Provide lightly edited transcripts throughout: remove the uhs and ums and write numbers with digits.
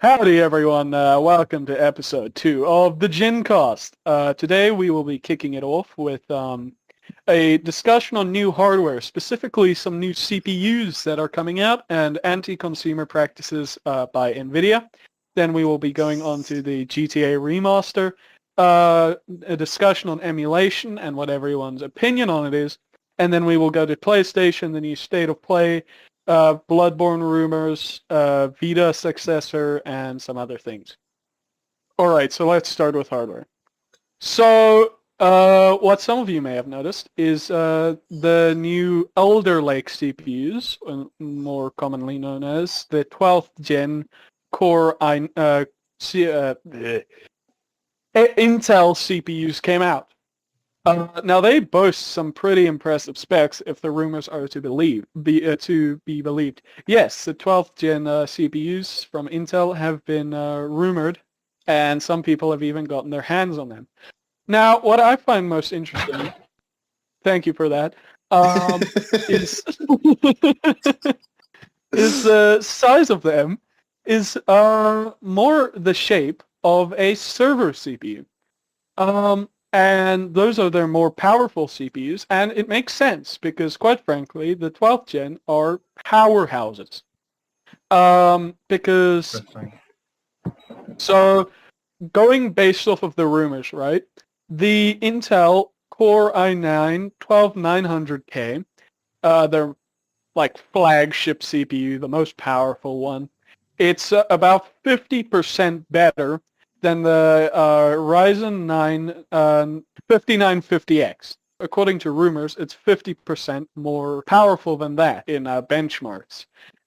Howdy everyone, welcome to episode 2 of the Jincast. Today we will be kicking it off with a discussion on new hardware, specifically some new CPUs that are coming out and anti-consumer practices by Nvidia. Then we will be going on to the GTA Remaster, a discussion on emulation and what everyone's opinion on it is. And then we will go to PlayStation, the new state of play, Bloodborne rumors, Vita successor, and some other things. Alright, so let's start with hardware. So, what some of you may have noticed is the new Elder Lake CPUs, more commonly known as the 12th gen Core Intel CPUs came out. Now they boast some pretty impressive specs if the rumors are to be believed. Yes, the 12th gen CPUs from Intel have been rumored, and some people have even gotten their hands on them. Now, what I find most interesting, thank you for that, is the size of them is more the shape of a server CPU. And those are their more powerful CPUs, and it makes sense because, quite frankly, the 12th gen are powerhouses. So going based off of the rumors, right? The Intel Core i9 12900K, their like flagship CPU, the most powerful one, it's about 50% better than the Ryzen 9 5950X. According to rumors, it's 50% more powerful than that in benchmarks.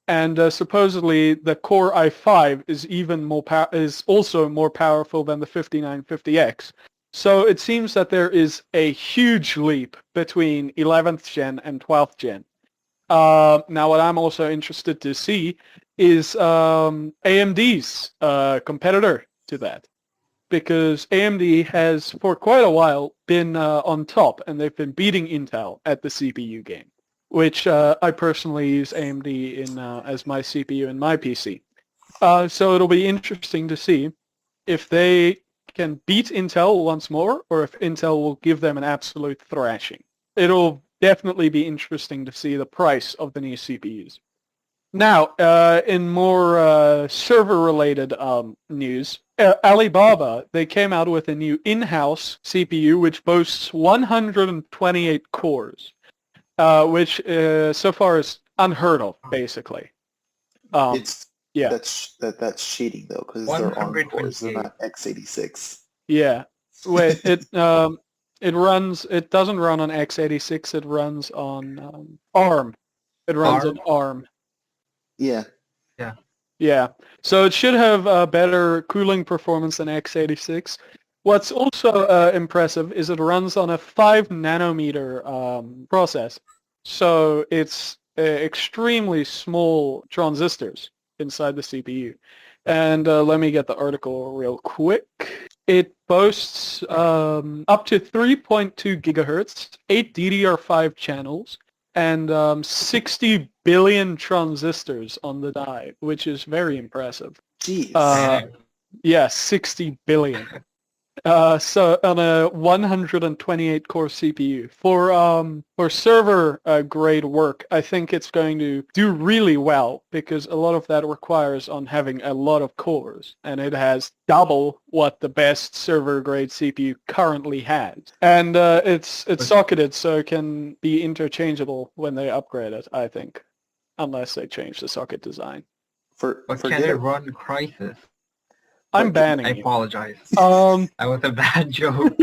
And supposedly the Core i5 is also more powerful than the 5950X. So it seems that there is a huge leap between 11th gen and 12th gen. Now what I'm also interested to see is AMD's competitor to that, because AMD has for quite a while been on top, and they've been beating Intel at the CPU game, which I personally use AMD in as my CPU in my PC. So it'll be interesting to see if they can beat Intel once more, or if Intel will give them an absolute thrashing. It'll definitely be interesting to see the price of the new CPUs. Now, in more server-related news, Alibaba, they came out with a new in-house CPU which boasts 128 cores, which so far is unheard of, basically. That's cheating though, because they're ARM cores, they're not x86. Yeah, wait, it doesn't run on x86, it runs on ARM. It runs on ARM. Yeah. Yeah, so it should have better cooling performance than x86. What's also impressive is it runs on a 5 nanometer process. So it's extremely small transistors inside the CPU. And let me get the article real quick. It boasts up to 3.2 gigahertz, 8 DDR5 channels, and 60 billion transistors on the die, which is very impressive. Jeez. Yeah, 60 billion. So on a 128 core CPU for server grade work, I think it's going to do really well, because a lot of that requires on having a lot of cores, and it has double what the best server grade CPU currently has. And it's socketed, so it can be interchangeable when they upgrade it, I think, unless they change the socket design. But can it run Crisis? I'm banning I you. apologize. That was a bad joke.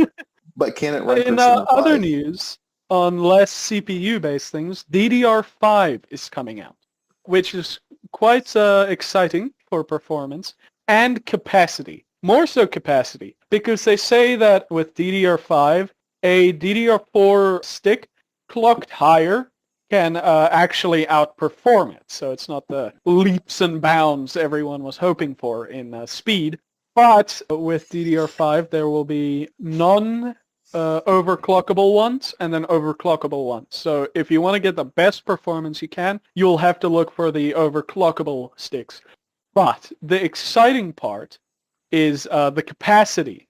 But can it run in other news, on less CPU-based things, DDR5 is coming out, which is quite exciting for performance and capacity. More so capacity, because they say that with DDR5, a DDR4 stick clocked higher can actually outperform it. So it's not the leaps and bounds everyone was hoping for in speed. But with DDR5, there will be non-overclockable ones and then overclockable ones. So if you want to get the best performance you can, you'll have to look for the overclockable sticks. But the exciting part is the capacity,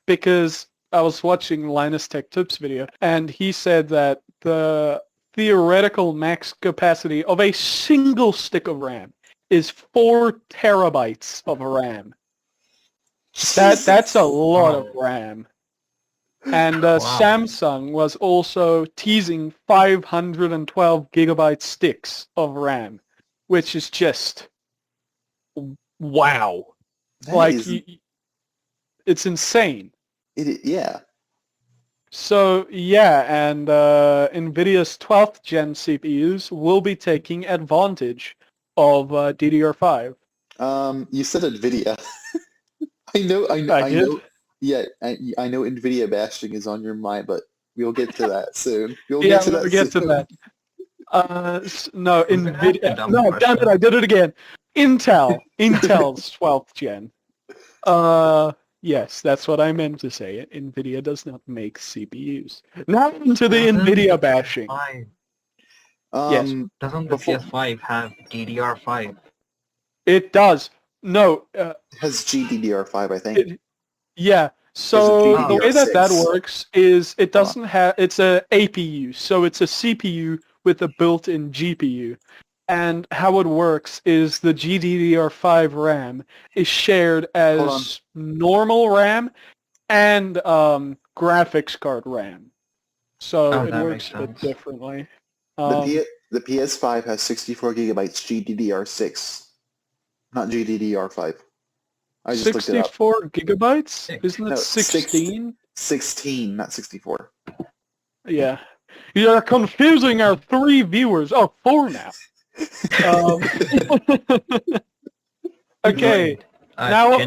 because I was watching Linus Tech Tips video, and he said that the theoretical max capacity of a single stick of RAM is 4 terabytes of RAM. That's a lot of RAM. And Samsung was also teasing 512 gigabyte sticks of RAM, which is just wow. It's insane. Yeah. So yeah, and Nvidia's 12th gen CPUs will be taking advantage of DDR5. You said Nvidia. I know. Yeah, I know Nvidia bashing is on your mind, but we'll get to that soon. We'll get to that. No, Nvidia. No, damn it! I did it again. Intel's 12th gen. Yes, that's what I meant to say. Nvidia does not make CPUs. Now into the Nvidia bashing. Yes. Doesn't the PS5 have DDR5? It does. No. It has GDDR5, I think. Yeah. So the way that works is it doesn't have. It's a APU, so it's a CPU with a built-in GPU. And how it works is the GDDR5 RAM is shared as normal RAM and graphics card RAM. So it works a bit differently. The PS5 has 64 gigabytes GDDR6, not GDDR5. I just looked it up. 64 gigabytes? Isn't it 16? 16, not 64. Yeah. You're confusing our 3 viewers. Oh, 4 now. Okay, now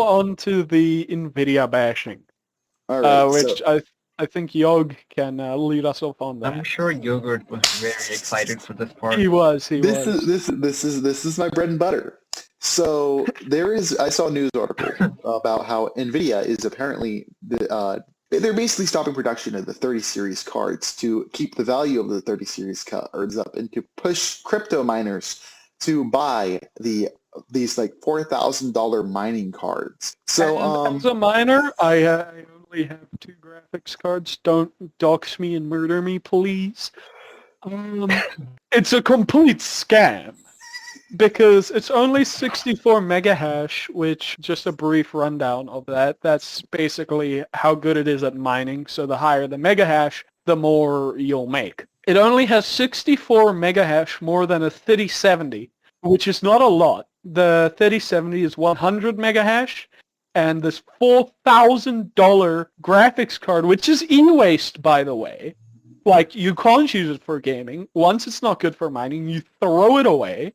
on to the Nvidia bashing, which I think Yog can lead us off on that. I'm sure Yogurt was very excited for this part. He was. This is my bread and butter. So I saw a news article about how Nvidia is apparently they're basically stopping production of the 30 series cards to keep the value of the 30 series cards up and to push crypto miners to buy these like $4,000 mining cards. So as a miner, I only have 2 graphics cards. Don't dox me and murder me, please. It's a complete scam. Because it's only 64 mega hash, which, just a brief rundown of that's basically how good it is at mining. So the higher the mega hash, the more you'll make. It only has 64 mega hash more than a 3070, which is not a lot. The 3070 is 100 mega hash, and this $4,000 graphics card, which is e-waste, by the way. Like, you can't use it for gaming. Once it's not good for mining, you throw it away.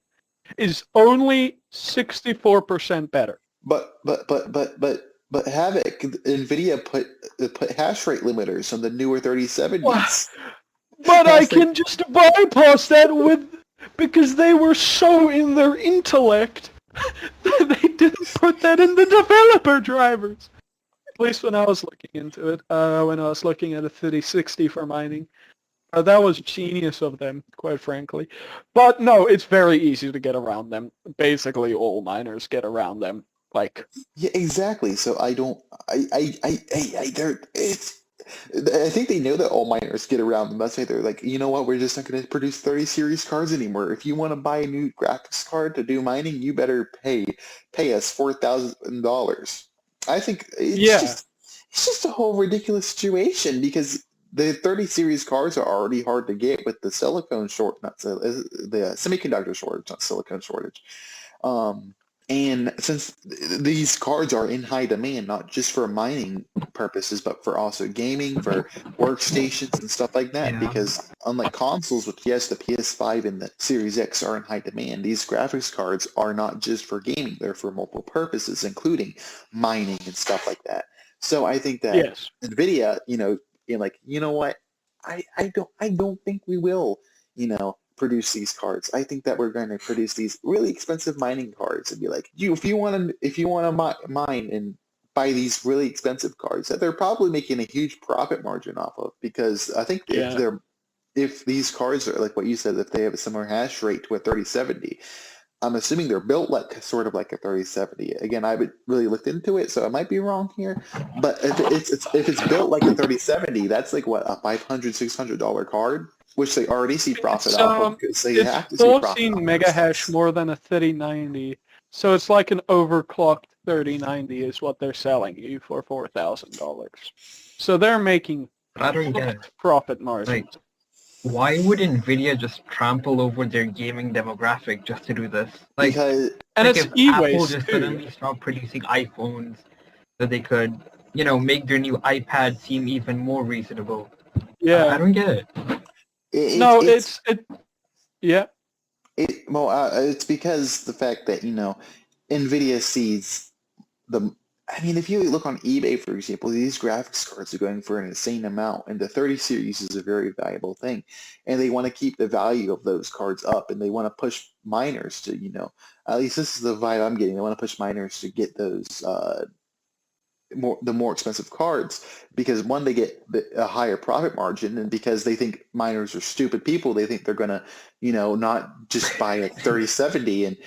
Is only 64% better. But Havoc, Nvidia put hash rate limiters on the newer 3070s. But I can just bypass that because they were so in their intellect that they didn't put that in the developer drivers. At least when I was looking into it, when I was looking at a 3060 for mining. That was genius of them, quite frankly. But no, it's very easy to get around them. Basically, all miners get around them. Yeah, exactly. So I think they know that all miners get around them. That's why they're like, you know what? We're just not going to produce 30 series cards anymore. If you want to buy a new graphics card to do mining, you better pay us $4,000. I think it's just a whole ridiculous situation because the 30 series cards are already hard to get with the the semiconductor shortage, not silicone shortage. And since these cards are in high demand, not just for mining purposes, but for also gaming, for workstations and stuff like that, because unlike consoles, which yes, the PS5 and the Series X are in high demand, these graphics cards are not just for gaming, they're for multiple purposes, including mining and stuff like that. So I think that Nvidia, you know what? I don't think we will, produce these cards. I think that we're going to produce these really expensive mining cards and be like, if you want to mine and buy these really expensive cards that they're probably making a huge profit margin off of, because I think if these cards are like what you said, if they have a similar hash rate to a 3070, I'm assuming they're built like sort of like a 3070. Again, I haven't really looked into it, so I might be wrong here. But if it's built like a 3070, that's like what, a $500-$600 card, which they already see profit It's, off of because they it's have to see profit 14 off mega of hash more than a 3090. So it's like an overclocked 3090 is what they're selling you for $4,000. So they're making But I don't get it. profit margins. Like, why would Nvidia just trample over their gaming demographic just to do this? Like, because And like it's if Apple e-waste just too. suddenly stopped producing iPhones, so they could, make their new iPad seem even more reasonable. I Yeah. don't get it. Yeah. It's because the fact that Nvidia sees the. I mean, if you look on eBay, for example, these graphics cards are going for an insane amount, and the 30 series is a very valuable thing, and they want to keep the value of those cards up, and they want to push miners to, at least this is the vibe I'm getting. They want to push miners to get those the more expensive cards because one, they get a higher profit margin, and because they think miners are stupid people, they think they're gonna not just buy a 3070 and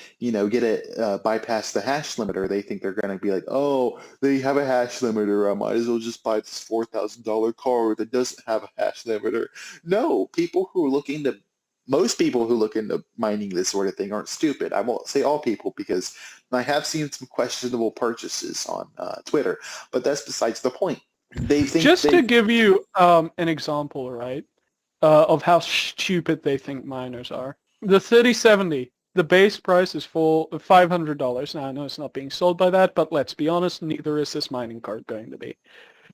get it bypass the hash limiter. They think they're gonna be like, oh, they have a hash limiter, I might as well just buy this $4,000 card that doesn't have a hash limiter. No, most people who look into mining this sort of thing aren't stupid. I won't say all people because I have seen some questionable purchases on Twitter, but that's besides the point. To give you an example, right, of how stupid they think miners are. The 3070, the base price is full $500. Now, I know it's not being sold by that, but let's be honest, neither is this mining card going to be.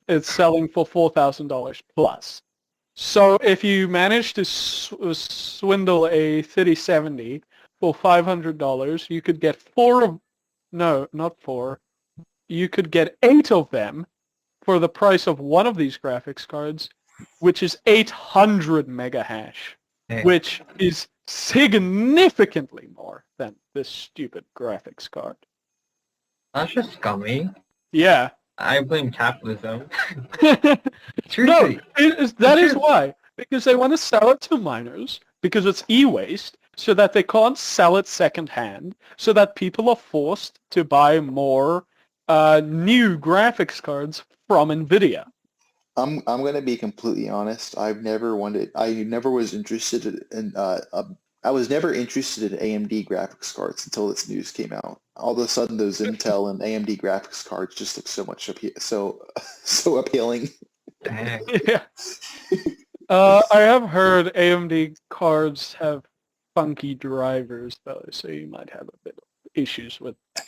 It's selling for $4,000 plus. So if you manage to swindle a 3070 for $500, you could get you could get 8 of them for the price of one of these graphics cards, which is 800 mega hash, which is significantly more than this stupid graphics card. That's just scummy. Yeah. I blame capitalism. No, that is why. Because they want to sell it to miners, because it's e-waste, so that they can't sell it secondhand, so that people are forced to buy more new graphics cards from Nvidia. I'm going to be completely honest. I never was interested in I was never interested in AMD graphics cards until this news came out. All of a sudden, those Intel and AMD graphics cards just look so much so appealing. Dang. Yeah. I have heard AMD cards have funky drivers, though, so you might have a bit of issues with that.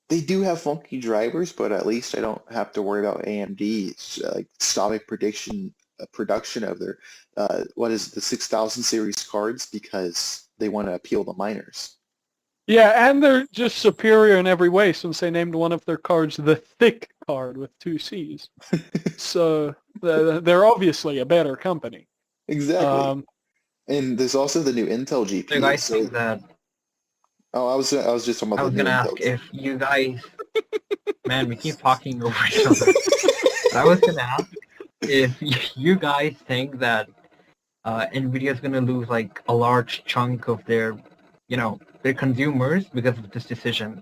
They do have funky drivers, but at least I don't have to worry about AMD stopping production of their the 6000 series cards because they want to appeal to miners. Yeah, and they're just superior in every way since they named one of their cards the thick card with 2 C's. So they're obviously a better company. Exactly. And there's also the new Intel GPU. So you guys think that? Oh, I was just talking about. I was gonna ask if you guys. Man, we keep talking over each other. I was gonna ask if you guys think that Nvidia is gonna lose like a large chunk of their consumers because of this decision.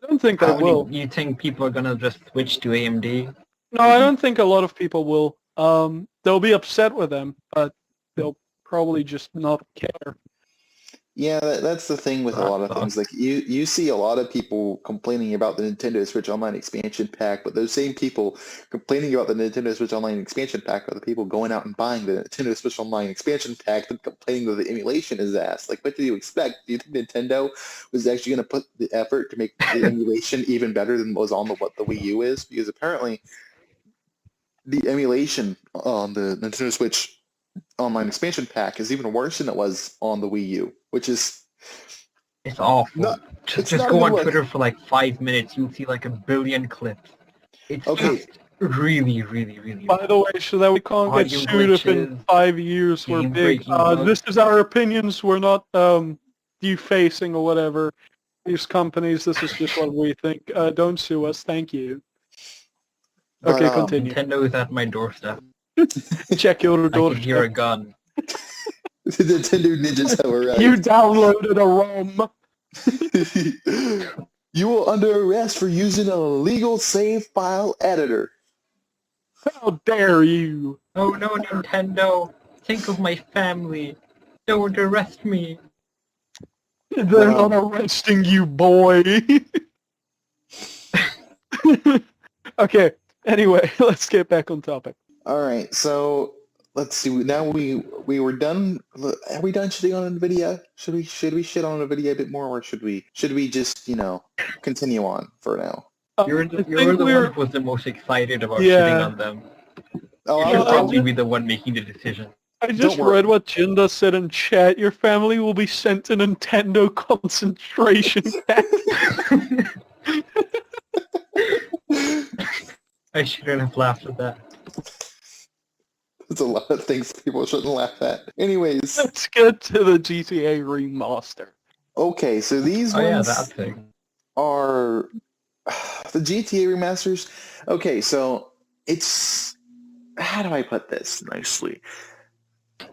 I don't think they will. You think people are gonna just switch to AMD? No, I don't think a lot of people will. They'll be upset with them, but they'll probably just not care. Yeah, that's the thing with a lot of things. Like you see a lot of people complaining about the Nintendo Switch Online expansion pack, but those same people complaining about the Nintendo Switch Online expansion pack are the people going out and buying the Nintendo Switch Online expansion pack and complaining that the emulation is ass. Like, what do you expect? Do you think Nintendo was actually going to put the effort to make the emulation even better than what was on what the Wii U is? Because apparently the emulation on the Nintendo Switch Online expansion pack is even worse than it was on the Wii U, which is... It's awful. Just go on Twitter for like 5 minutes. You'll see like a billion clips. It's just really, really, really... By the way, so that we can't get sued if in 5 years we're big. This is our opinions. We're not defacing or whatever these companies. This is just what we think. Don't sue us. Thank you. Okay, continue. Nintendo is at my doorstep. Check your door. I can hear a gun. The Nintendo Ninjas have arrived. You downloaded a ROM. You will under arrest for using an illegal save file editor. How dare you? Oh no, Nintendo! Think of my family. Don't arrest me. They're not arresting you, boy. Okay. Anyway, let's get back on topic. All right, so let's see. Now we were done. Are we done shitting on Nvidia? Should we shit on Nvidia a bit more, or should we just continue on for now? You're the one who was the most excited about Yeah. shitting on them. Oh, You should I probably be the one making the decision. I just worry. read what Jinda said in chat. Your family will be sent to Nintendo concentration camp. I shouldn't have laughed at that. There's a lot of things people shouldn't laugh at. Anyways, Let's get to the GTA Remaster. okay, so these Oh yeah, ones that thing. are the GTA remasters. Okay, so it's, how do I put this nicely?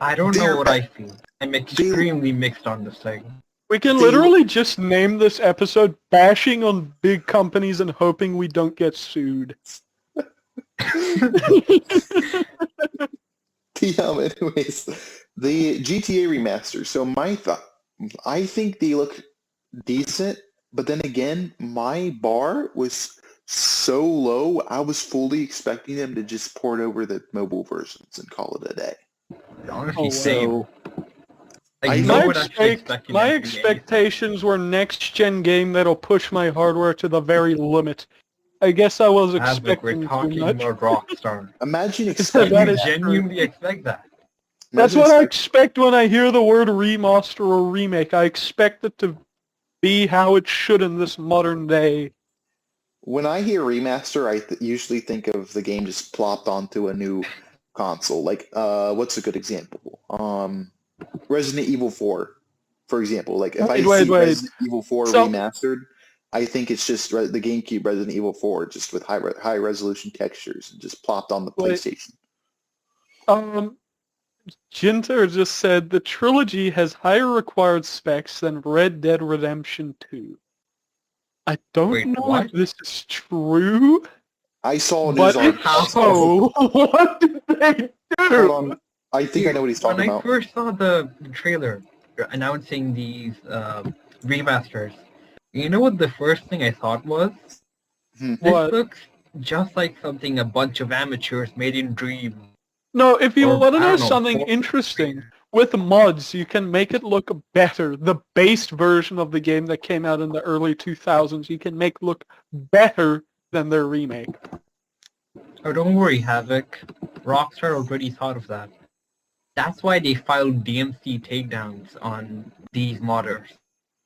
I don't They're- know what I feel. I'm extremely mixed on this thing. We can They- literally just name this episode bashing on big companies and hoping we don't get sued. Anyways, the GTA remaster. So my thought, I think they look decent, but then again, my bar was so low, I was fully expecting them to just port over the mobile versions and call it a day. Honestly, Oh, same. So Like, I- no My, one actually expected my it to be expectations were next-gen game that'll push my hardware to the very limit. I guess I was anything. Like, we're expecting too talking much. about Rockstar. imagine That expecting You is genuinely expect that. That's imagine what I expect- expect when I hear the word remaster or remake. I expect it to be how it should in this modern day. When I hear remaster, I usually think of the game just plopped onto a new console. Like, what's a good example? Resident Evil 4, for example. Like, if I Wait. see Resident Evil 4 So- remastered, I think it's just the GameCube Resident Evil 4, just with high resolution textures, and just plopped on the Wait. PlayStation. Jinter just said the trilogy has higher required specs than Red Dead Redemption 2. I don't Wait, know what? if this is true, I saw a but news if article. so, what did they Hold do? on. I think I know what he's talking When I about. first saw the trailer announcing these remasters, you know what the first thing I thought was? Hmm. This What? looks just like something a bunch of amateurs made in Dream. No, if you Or, want to I know don't know, something Fortnite. interesting, with mods, you can make it look better. The base version of the game that came out in the early 2000s, you can make look better than their remake. Oh, don't worry, Havoc. Rockstar already thought of that. That's why they filed DMC takedowns on these modders.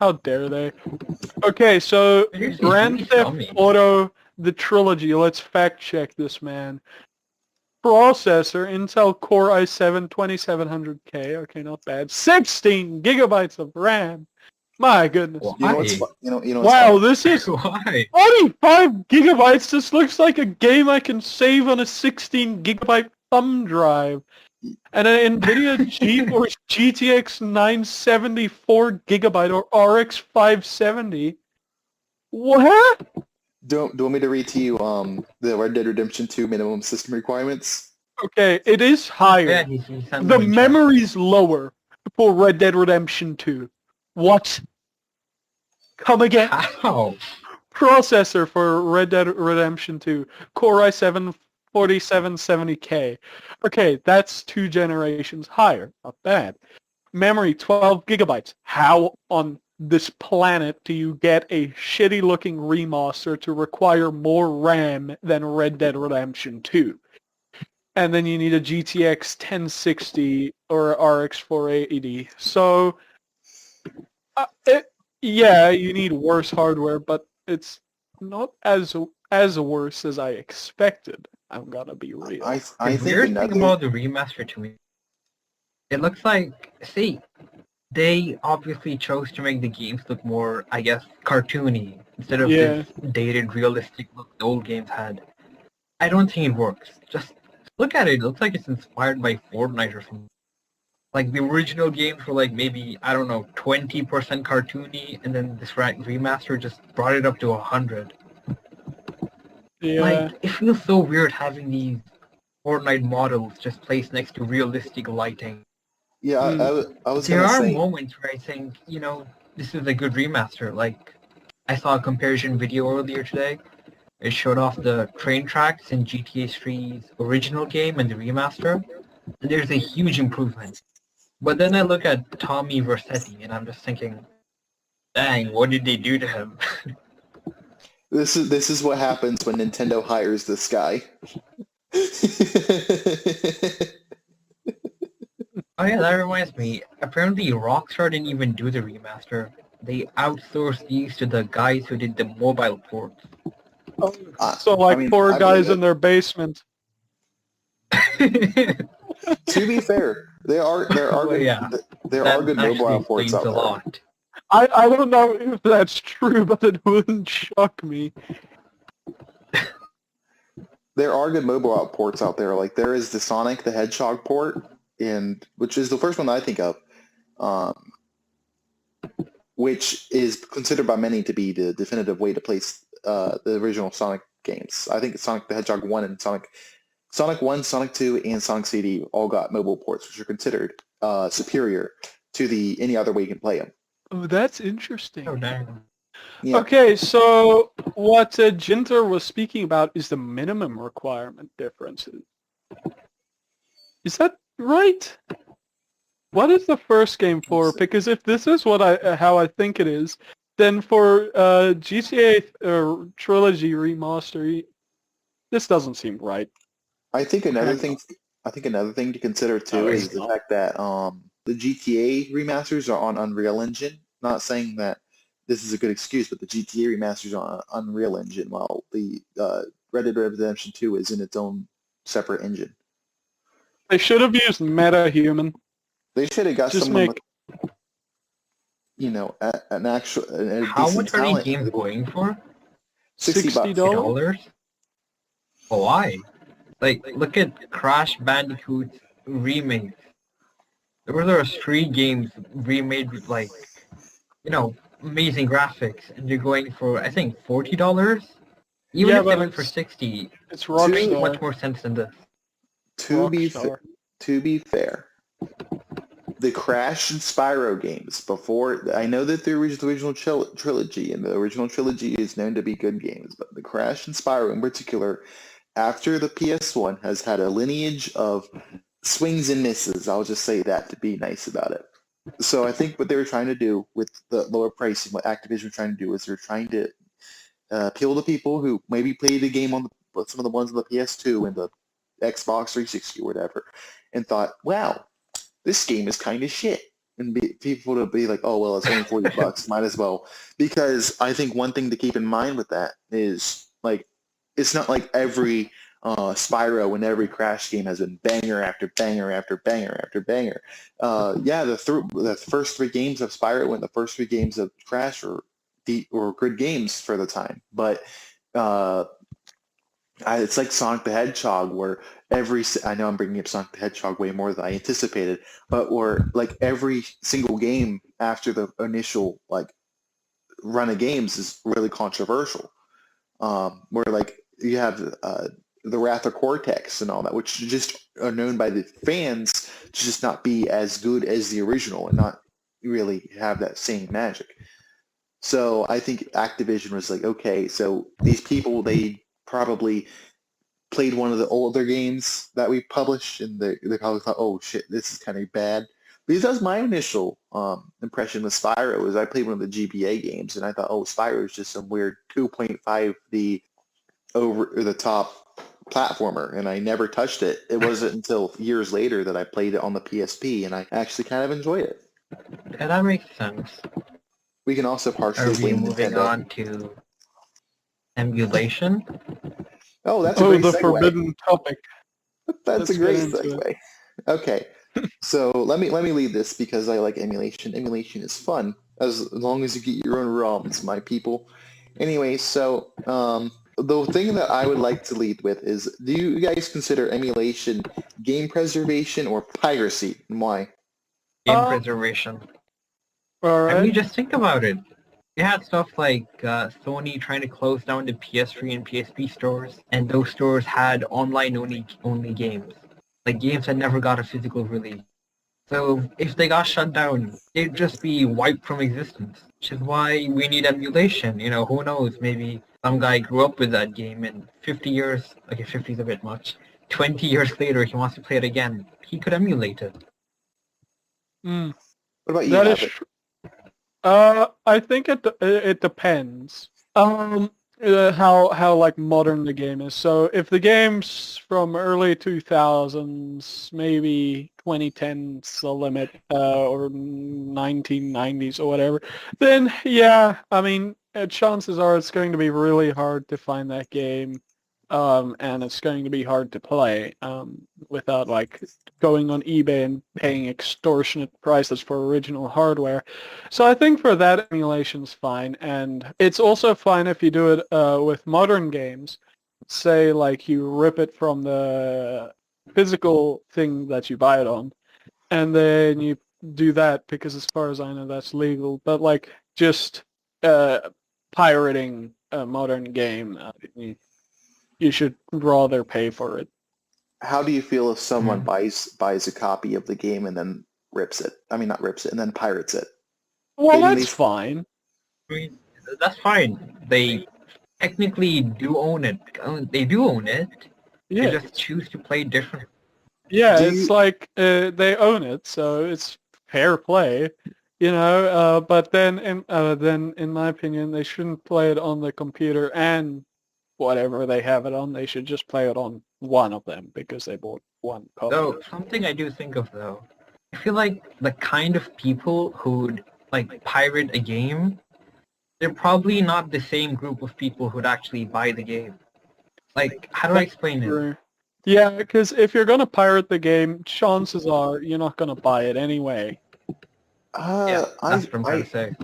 How dare they? Okay, so Seriously, Grand please Theft tell me. Auto, the trilogy, let's fact check this, man. Processor, Intel Core i7 2700K, okay, not bad. 16 gigabytes of RAM. My goodness. Well, You know what's Why? fu- you know what's Wow, funny? this is Why? 45 gigabytes. This looks like a game I can save on a 16 gigabyte thumb drive. And an NVIDIA GeForce GTX 974 gigabyte or RX 570. What? Do you want me to read to you the Red Dead Redemption 2 minimum system requirements? Okay, it is higher. Yeah, he sent The me in chat. memory's lower for Red Dead Redemption 2. What? Come again? How? Processor for Red Dead Redemption 2. Core i7 4770K. Okay, that's 2 generations higher. Not bad. Memory 12 gigabytes. How on this planet do you get a shitty looking remaster to require more RAM than Red Dead Redemption 2? And then you need a GTX 1060 or RX 480. So, yeah, you need worse hardware, but it's not as worse as I expected. I'm gonna be real. I The think weird another thing about the remaster to me, it looks like, see, they obviously chose to make the games look more, I guess, cartoony instead of Yeah. this dated, realistic look the old games had. I don't think it works. Just look at it. It looks like it's inspired by Fortnite or something. Like the original games were like maybe, I don't know, 20% cartoony, and then this remaster just brought it up to 100. Yeah. Like, it feels so weird having these Fortnite models just placed next to realistic lighting. Yeah, I was There gonna are say, moments where I think, this is a good remaster. Like, I saw a comparison video earlier today. It showed off the train tracks in GTA 3's original game and the remaster, and there's a huge improvement. But then I look at Tommy Vercetti, and I'm just thinking, dang, what did they do to him? this is what happens when Nintendo hires this guy. Oh yeah, that reminds me. Apparently, Rockstar didn't even do the remaster. They outsourced these to the guys who did the mobile ports. So like I mean, four I believe guys in it. their basement. To be fair, there are Well, good yeah, there are that good actually mobile ports explains out a there. lot. I don't know if that's true, but it wouldn't shock me. There are good mobile ports out there. Like there is the Sonic the Hedgehog port, and which is the first one that I think of, um, which is considered by many to be the definitive way to play the original Sonic games. I think Sonic the Hedgehog 1 and Sonic 1, Sonic 2, and Sonic CD all got mobile ports, which are considered superior to any other way you can play them. Oh, that's interesting. Oh dang. Yeah. Okay, so what Jinter was speaking about is the minimum requirement differences. Is that right? What is the first game for? Because if this is how I think it is, then for GTA Trilogy Remaster, this doesn't seem right. I think another thing to consider too is the fact that the GTA remasters are on Unreal Engine. Not saying that this is a good excuse, but the GTA remasters are on Unreal Engine, while the Red Dead Redemption 2 is in its own separate engine. They should have used MetaHuman. They should have got Just someone make with, an actual How decent much are these talent. games going for? $60. $60? Oh, why? Like, look at Crash Bandicoot remakes. There were 3 games remade with like, amazing graphics, and they're going for I think $40. Even Yeah, if they but went for 60, it's it makes Rockstar. much more sense than this. To Rockstar. be fair, the Crash and Spyro games before, I know that the original trilogy, and the original trilogy is known to be good games, but the Crash and Spyro in particular, after the PS1, has had a lineage of swings and misses. I'll just say that to be nice about it. So I think what they were trying to do with the lower pricing, what Activision was trying to do, is they're trying to appeal to people who maybe played the game on some of the ones on the PS2 and the Xbox 360 or whatever, and thought, wow, this game is kind of shit. And people to be like, oh, well, it's only $40, might as well. Because I think one thing to keep in mind with that is, like, it's not like every Spyro and every Crash game has been banger after banger after banger after banger. The first 3 games of Spyro and the first 3 games of Crash were good games for the time. But it's like Sonic the Hedgehog, where I know I'm bringing up Sonic the Hedgehog way more than I anticipated, but where like every single game after the initial like run of games is really controversial. Where like you have the Wrath of Cortex and all that, which just are known by the fans to just not be as good as the original and not really have that same magic. So I think Activision was like, okay, so these people, they probably played one of the older games that we published, and they probably thought, oh shit, this is kind of bad. Because that was my initial impression with Spyro, is I played one of the GBA games, and I thought, oh, Spyro is just some weird 2.5D over-the-top platformer, and I never touched it. It wasn't until years later that I played it on the PSP, and I actually kind of enjoyed it. Yeah, that makes sense. We can also Are partially we blame moving Nintendo. on to emulation? Oh, that's a great the segue. forbidden topic. That's Let's a great get into segue. Okay, so let me lead this because I like emulation. Emulation is fun as long as you get your own ROMs, my people. Anyway, so the thing that I would like to lead with is: do you guys consider emulation game preservation or piracy, and why? game Oh, preservation. all I mean, right. just think about it. You had stuff like Sony trying to close down the PS3 and PSP stores, and those stores had online only games, like games that never got a physical release. So if they got shut down, they'd just be wiped from existence. Which is why we need emulation. You know, who knows? Maybe some guy grew up with that game, and 50 years, okay, 50 is a bit much. 20 years later, he wants to play it again. He could emulate it. Mm, What about you, that is Maverick? true. I think it depends. How like modern the game is. So if the game's from early 2000s, maybe 2010's the limit, or 1990s or whatever, then yeah, I mean, chances are it's going to be really hard to find that game, and it's going to be hard to play, without like going on eBay and paying extortionate prices for original hardware. So I think for that emulation's fine, and it's also fine if you do it with modern games. Say like you rip it from the physical thing that you buy it on, and then you do that because as far as I know that's legal. But like just uh, pirating a modern game, you should rather pay for it. How do you feel if someone Hmm. buys a copy of the game and then rips it? I mean, not rips it, and then pirates it. Well, Getting that's these, fine. I mean, that's fine. They technically do own it. They do own it. They Yeah. just choose to play different. Yeah, do it's you? like they own it, so it's fair play, you know. But then, in my opinion, they shouldn't play it on the computer and whatever they have it on. They should just play it on one of them because they bought one copy Though of it. something I do think of though, I feel like the kind of people who'd like pirate a game, they're probably not the same group of people who'd actually buy the game. Like, how do I That's explain it? true. Yeah, because if you're gonna pirate the game, chances are you're not gonna buy it anyway. Yeah, Uh, that's I what I'm trying I to say.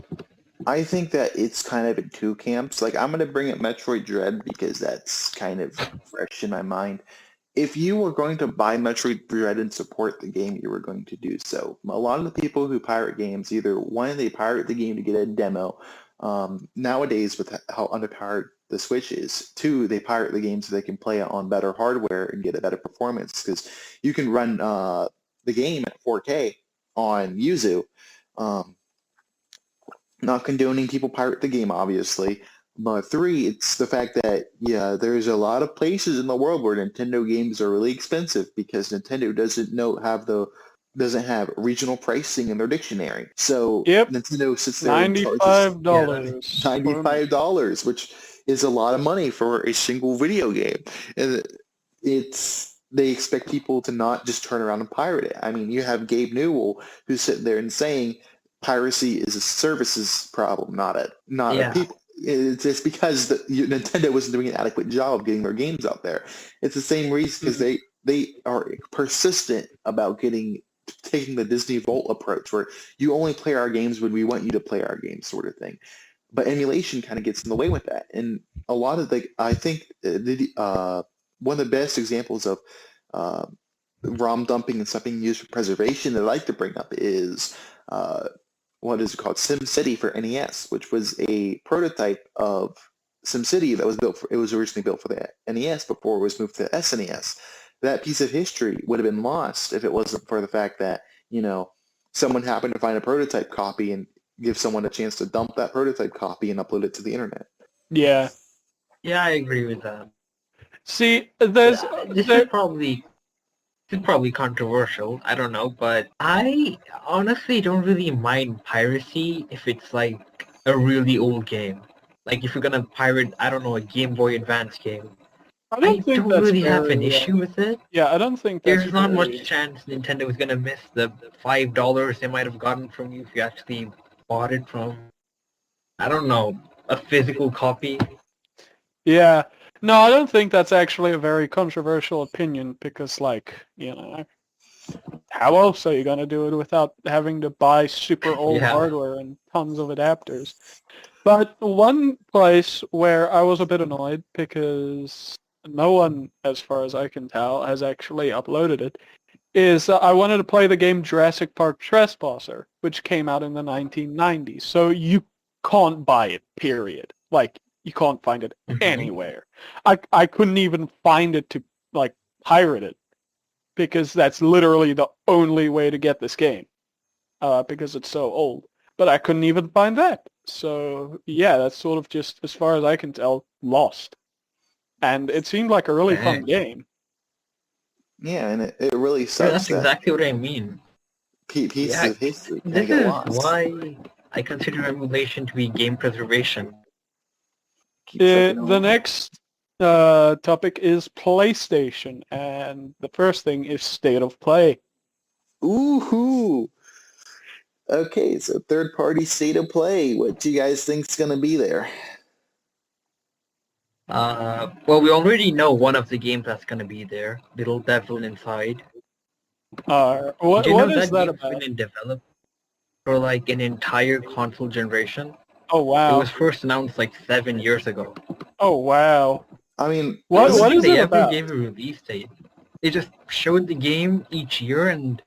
I think that it's kind of in two camps. Like I'm gonna bring up Metroid Dread because that's kind of fresh in my mind. If you were going to buy Metroid Dread and support the game, you were going to do so. A lot of the people who pirate games, either one, they pirate the game to get a demo. Nowadays, with how underpowered the Switch is, two, they pirate the game so they can play it on better hardware and get a better performance because you can run the game at 4K on Yuzu. Um, Not condoning people pirate the game, obviously. But three, it's the fact that, yeah, there's a lot of places in the world where Nintendo games are really expensive because Nintendo doesn't have regional pricing in their dictionary. So Yep, Nintendo sits there and charges $95 Yeah, that makes for me. $95, which is a lot of money for a single video game. And they expect people to not just turn around and pirate it. I mean, you have Gabe Newell who's sitting there and saying piracy is a services problem, not a yeah, people. It's because Nintendo wasn't doing an adequate job of getting their games out there. It's the same reason because Mhm. they are persistent about taking the Disney Vault approach, where you only play our games when we want you to play our games, sort of thing. But emulation kind of gets in the way with that, and a lot of I think one of the best examples of uh, ROM dumping and stuff being used for preservation that I like to bring up is uh, what is it called? SimCity for NES, which was a prototype of SimCity that it was originally built for the NES before it was moved to SNES. That piece of history would have been lost if it wasn't for the fact that, someone happened to find a prototype copy and give someone a chance to dump that prototype copy and upload it to the internet. Yeah. yeah, I agree with that. See, This is probably controversial. I don't know, but I honestly don't really mind piracy if it's like a really old game. Like if you're gonna pirate, I don't know, a Game Boy Advance game. I don't I think don't that's really have an very. issue with it. Yeah, I don't think that's There's not much very. chance Nintendo is gonna miss the $5 they might have gotten from you if you actually bought it from, I don't know, a physical copy. Yeah. No, I don't think that's actually a very controversial opinion because, like, how else are you gonna do it without having to buy super old Yeah. hardware and tons of adapters? But one place where I was a bit annoyed because no one, as far as I can tell, has actually uploaded it, is I wanted to play the game Jurassic Park Trespasser, which came out in the 1990s. So you can't buy it, period. Like, you can't find it anywhere. I couldn't even find it to, like, pirate it, because that's literally the only way to get this game, because it's so old. But I couldn't even find that. So, yeah, that's sort of just, as far as I can tell, lost. And it seemed like a really fun game. Yeah, and it really Yeah, sucks that's that exactly what I mean. pieces Yeah, of history can this get is lost. why I consider emulation to be game preservation. Keep trucking The along. next topic is PlayStation, and the first thing is State of Play. Ooh. Okay, so third-party state of play. What do you guys think's gonna be there? Well, we already know one of the games that's gonna be there, Little Devil Inside. What Do you know is that that game's about? been in development for like an entire console generation? Oh It wow! was first announced like 7 years ago. Oh wow! I mean, I don't What think is they it ever about? gave a release date. They just showed the game each year, and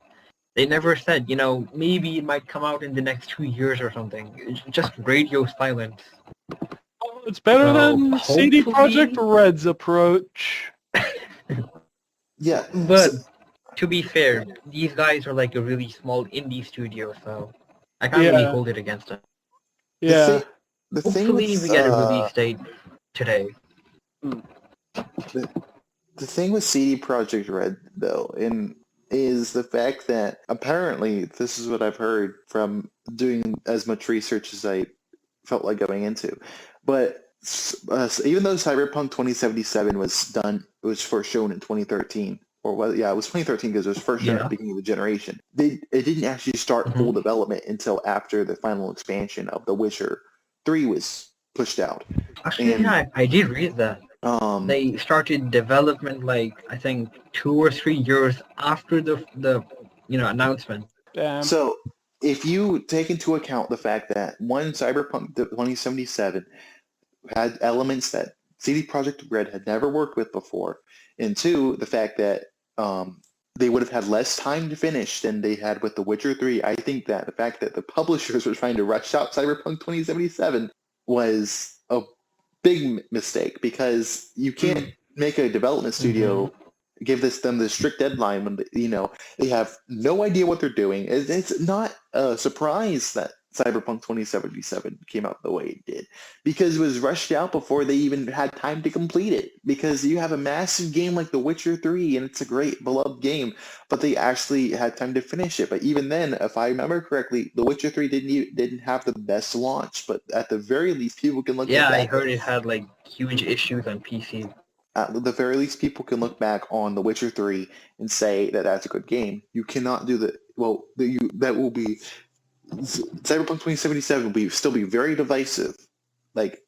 they never said, maybe it might come out in the next 2 years or something. It's just radio silence. Oh, it's better So than CD Projekt hopefully, Red's approach. yeah. but So, to be fair, these guys are like a really small indie studio, so I can't really Yeah, hold it against them. the yeah. thing, the thing Hopefully, with we get a release date today. the, the thing with CD Projekt Red though, is the fact that apparently this is what I've heard from doing as much research as I felt like going into, but even though Cyberpunk 2077 was first shown in 2013, or well, yeah, it was 2013 because it was first shown at Yeah. the beginning of the generation. It didn't actually start full development until after the final expansion of The Witcher 3 was pushed out. Actually, And yeah, I did read that. They started development like I think 2 or 3 years after the announcement. Damn. So if you take into account the fact that one, Cyberpunk 2077 had elements that CD Projekt Red had never worked with before, and two, the fact that they would have had less time to finish than they had with The Witcher 3, I think that the fact that the publishers were trying to rush out Cyberpunk 2077 was a big mistake, because you can't make a development studio give them the strict deadline when they have no idea what they're doing. It's not a surprise that Cyberpunk 2077 came out the way it did, because it was rushed out before they even had time to complete it. Because you have a massive game like The Witcher 3, and it's a great beloved game, but they actually had time to finish it. But even then, if I remember correctly, The Witcher 3 didn't have the best launch, but at the very least, people can look Yeah, back. I heard it had like huge issues on PC. At the very least, people can look back on The Witcher 3 and say that that's a good game. You cannot do that. Well, that will be Cyberpunk 2077 will still be very divisive, like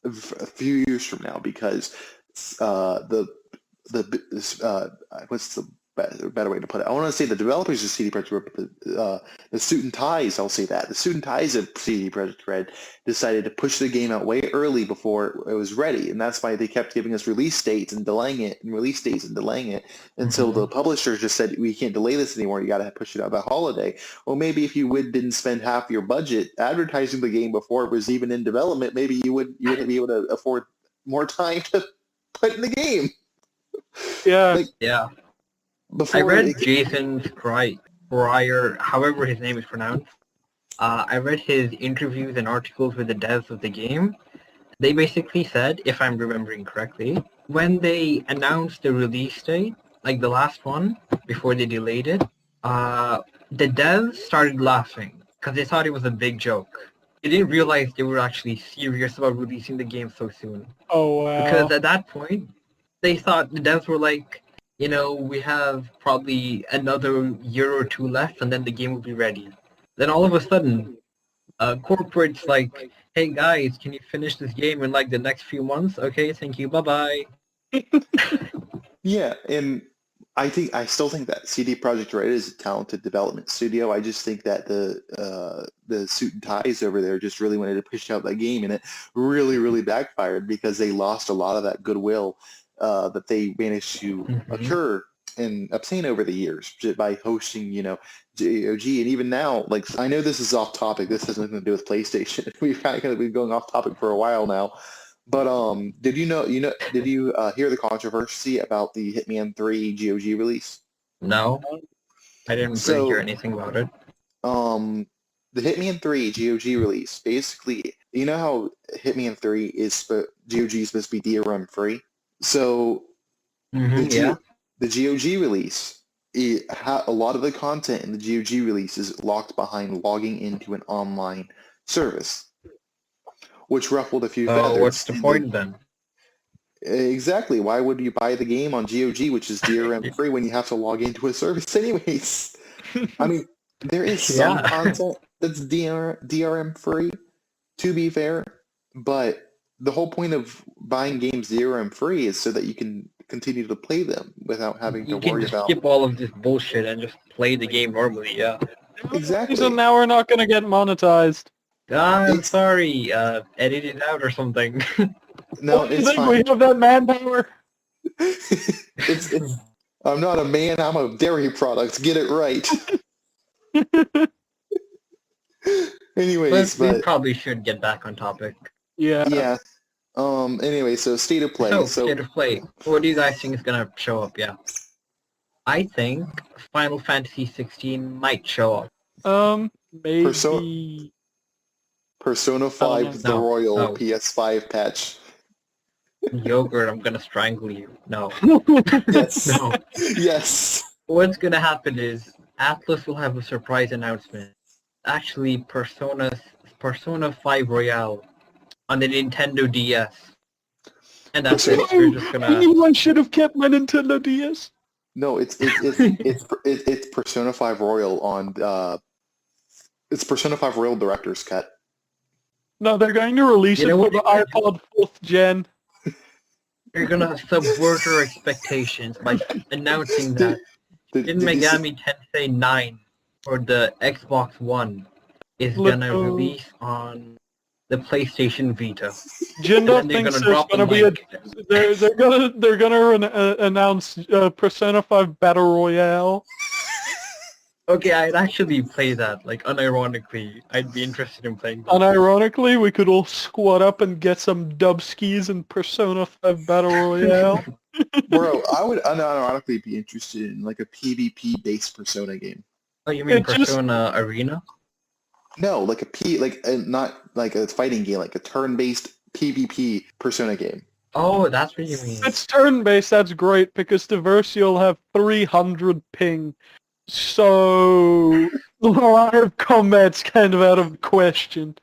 a few years from now, because what's the better way to put it? I want to say the developers of CD Projekt Red, but the suit and ties, I'll say that. The suit and ties of CD Projekt Red decided to push the game out way early before it was ready, and that's why they kept giving us release dates and delaying it, until the publishers just said, we can't delay this anymore, you got to push it out by holiday. Well, maybe if you didn't spend half your budget advertising the game before it was even in development, maybe you wouldn't be able to afford more time to put in the game. Yeah. Yeah. Before I read Jason Schreier, however his name is pronounced. I read his interviews and articles with the devs of the game. They basically said, if I'm remembering correctly, when they announced the release date, like the last one, before they delayed it, the devs started laughing because they thought it was a big joke. They didn't realize they were actually serious about releasing the game so soon. Oh wow. Because at that point, they thought the devs were like, we have probably another year or two left, and then the game will be ready. Then all of a sudden, corporates like, hey guys, can you finish this game in like the next few months? Okay, thank you, bye-bye. Yeah, and I still think that CD Projekt Red is a talented development studio. I just think that the suit and ties over there just really wanted to push out that game, and it really, really backfired, because they lost a lot of that goodwill that they managed to occur and obtain over the years by hosting, GOG. And even now, like, I know this is off topic. This has nothing to do with PlayStation. We've kind of been going off topic for a while now. But did you hear the controversy about the Hitman 3 GOG release? No, I didn't really hear anything about it. The Hitman 3 GOG release, basically, you know how Hitman 3 is GOG is supposed to be DRM free? So the GOG release, a lot of the content in the GOG release is locked behind logging into an online service, which ruffled a few feathers. Oh, what's the point then? Exactly. Why would you buy the game on GOG, which is DRM free, when you have to log into a service anyways? I mean, there is some content that's DRM free, to be fair, but the whole point of buying games DRM free is so that you can continue to play them without having to worry about... You can just skip all of this bullshit and just play the game normally, yeah. Exactly. So now we're not going to get monetized. I'm sorry, edit it out or something. No, it's fine. We have that manpower. I'm not a man, I'm a dairy product. Get it right. Anyways, we probably should get back on topic. Yeah. Yeah. Anyway, so state of play. So state of play. What do you guys think is gonna show up? Yeah. I think Final Fantasy 16 might show up. Maybe. Persona 5 The Royal PS5 patch. Yogurt, I'm gonna strangle you. No. Yes. No. Yes. What's gonna happen is Atlas will have a surprise announcement. Actually, Persona 5 Royale on the Nintendo DS. And that's it. You're just gonna... Anyone should have kept my Nintendo DS. No, it's Persona 5 Royal on it's Persona 5 Royal Director's Cut. No, they're going to release it for the iPod 4th gen. You're gonna subvert our expectations by announcing that Shin Megami Tensei 9 for the Xbox One is gonna release on the PlayStation Vita. Jindo thinks there's gonna be they're gonna announce Persona 5 Battle Royale. Okay, I'd actually play that, like, unironically. I'd be interested in playing that. Unironically, we could all squat up and get some dubskis in Persona 5 Battle Royale. Bro, I would unironically be interested in, like, a PvP-based Persona game. Oh, you mean Persona Arena? No, like not like a fighting game, like a turn-based PvP Persona game. Oh, that's what you mean. It's turn-based, that's great, because Diversity will have 300 ping. So, live combat's kind of out of the question.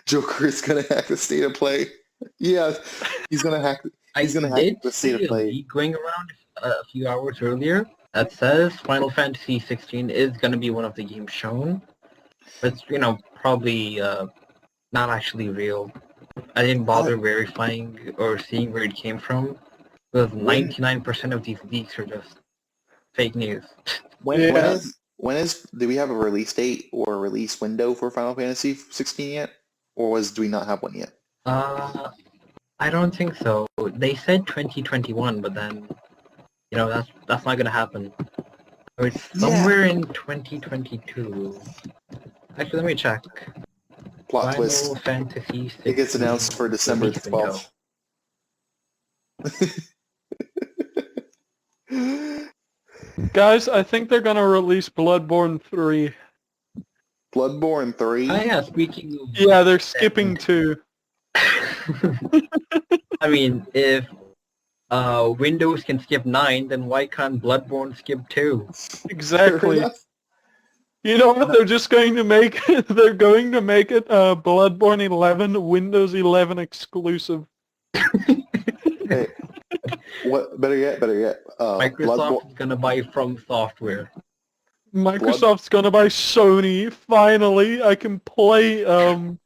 Joker is gonna hack the state of play. Yeah, he's gonna hack. He's gonna hack the state of play. I did going around a few hours earlier that says Final Fantasy 16 is gonna be one of the games shown. But it's, probably not actually real. I didn't bother verifying or seeing where it came from, because 99% of these leaks are just fake news. Do we have a release date or a release window for Final Fantasy 16 yet? Or do we not have one yet? I don't think so. They said 2021, but then, that's not gonna happen. It's somewhere in 2022. Actually, let me check. Plot twist. Final Fantasy 16. It gets announced for December 12th. Guys, I think they're gonna release Bloodborne 3. Bloodborne 3? Oh yeah, speaking of... Yeah, they're skipping 2. I mean, if Windows can skip 9, then why can't Bloodborne skip 2? Exactly. You know what? They're just going to make it. They're going to make it Bloodborne 11 Windows 11 exclusive. Hey, what? Better yet. Microsoft is gonna buy From Software. Microsoft's gonna buy Sony. Finally, I can play The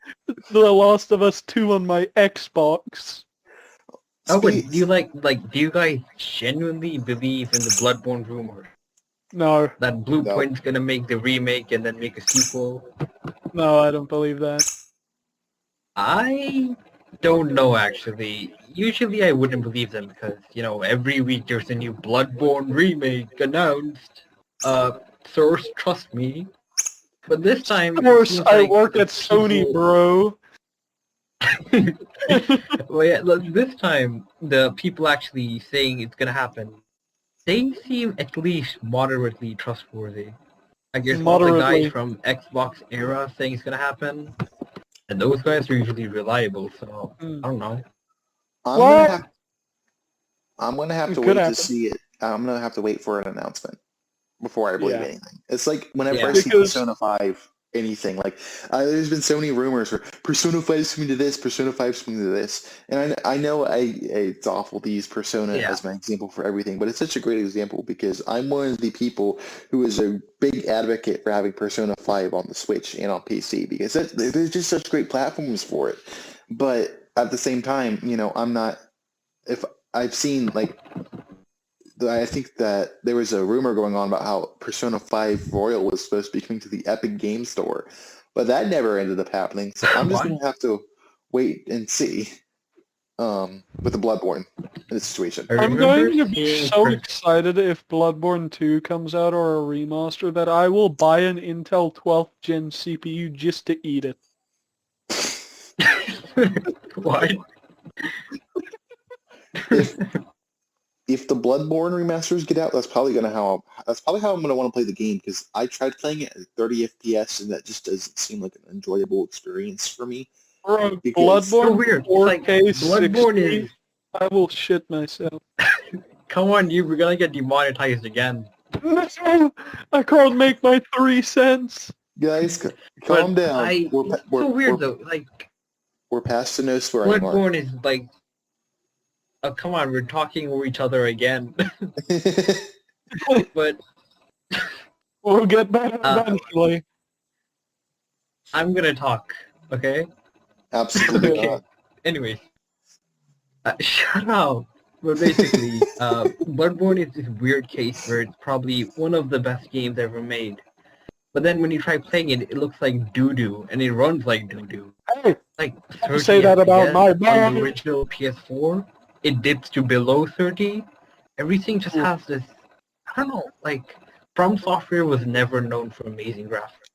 Last of Us 2 on my Xbox. Oh, but do you guys genuinely believe in the Bloodborne rumor? No. That Bluepoint's gonna make the remake and then make a sequel? No, I don't believe that. I don't know actually. Usually I wouldn't believe them because, you know, every week there's a new Bloodborne remake announced. Source, trust me. But this time Of it course, seems I like work the at Sony, people... bro. Well, yeah, look, this time the people actually saying it's gonna happen, they seem at least moderately trustworthy. Like there's one of the guys Moderately. from Xbox era saying it's gonna happen, and those guys are usually reliable. So Mm. I don't know. I'm gonna What? have I'm gonna have It to could wait to happen. see it. I'm gonna have to wait for an announcement before I believe Yeah. anything. It's like whenever Yeah. I see Because- Persona 5, anything like there's been so many rumors for Persona 5 is coming to this, Persona 5 is coming to this, and I know it's awful to use Persona Yeah. as my example for everything, but it's such a great example because I'm one of the people who is a big advocate for having Persona 5 on the Switch and on PC because there's just such great platforms for it. But at the same time, you know, I'm not. If I've seen like I think that there was a rumor going on about how Persona 5 Royal was supposed to be coming to the Epic Game Store, but that never ended up happening. So I'm just What? going to have to wait and see with the Bloodborne in this situation. I I'm remember going to be seeing so excited if Bloodborne 2 comes out or a remaster that I will buy an Intel 12th Gen CPU just to eat it. What? If the Bloodborne remasters get out, that's probably how I'm going to want to play the game because I tried playing it at 30 FPS and that just doesn't seem like an enjoyable experience for me. Bro, Because- So Bloodborne weird. It's like 4K Bloodborne 60, is. I will shit myself. Come on, we're gonna get demonetized again. I can't make my 3 cents. Guys, But calm down. it's so weird though. Like We're past the no swearing mark. Bloodborne is like. Oh come on, we're talking over each other again. But We'll get better Uh, eventually. I'm gonna talk, okay? Absolutely Okay. not. Anyways, shut up. But basically, Bloodborne is this weird case where it's probably one of the best games ever made. But then when you try playing it, it looks like doo-doo, and it runs like doo-doo. Hey, Like you 30 say that about FPS my on body. the original PS4. It dips to below 30. Everything just has this, I don't know, like, From Software was never known for amazing graphics.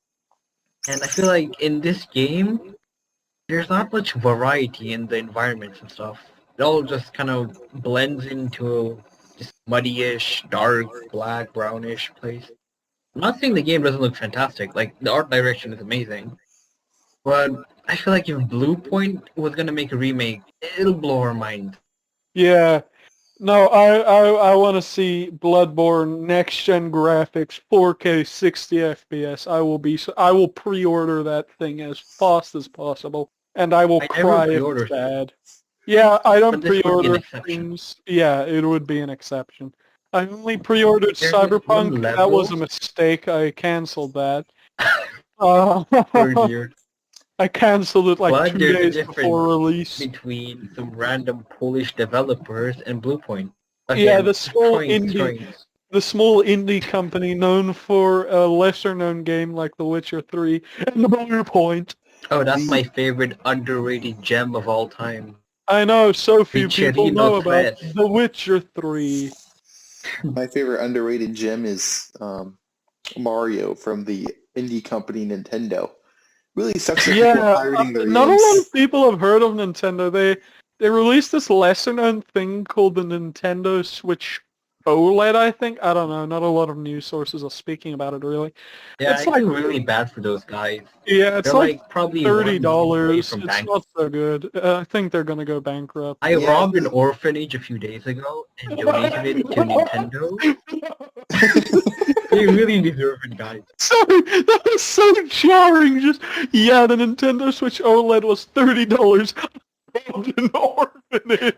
And I feel like in this game, there's not much variety in the environments and stuff. It all just kind of blends into this muddy-ish, dark, black, brownish place. I'm not saying the game doesn't look fantastic, like, the art direction is amazing. But I feel like if Blue Point was gonna make a remake, it'll blow our mind. Yeah. No, I want to see Bloodborne next gen graphics, 4K 60 FPS. I will pre-order that thing as fast as possible, and I will I never cry if pre-ordered it's bad. Yeah, I don't But this would be an pre-order exception. things. Yeah, it would be an exception. I only pre-ordered There's this one Cyberpunk. That was a level- mistake. I canceled that. Oh dear. I canceled it like But 2 there's a days difference before release. between some random Polish developers and Blue Point. Yeah, the small Troins, indie, Troins. the small indie company known for a lesser-known game like The Witcher 3 and The Blue Point. Oh, that's my favorite underrated gem of all time. I know so few people Vicerino know about 3. The Witcher 3. My favorite underrated gem is Mario from the indie company Nintendo. Really sucks that people are Yeah, pirating their not a games. lot of people have heard of Nintendo. They released this lesser-known thing called the Nintendo Switch OLED, I think. I don't know. Not a lot of news sources are speaking about it, really. Yeah, It's I like- feel really bad for those guys. Yeah, it's They're like probably $30. from It's bank. not so good. I think they're gonna go bankrupt. I robbed an orphanage a few days ago and donated it to Nintendo. They really deserve it, guys. Sorry, that was so jarring. Just yeah, the Nintendo Switch OLED was $30. Robbed an orphanage.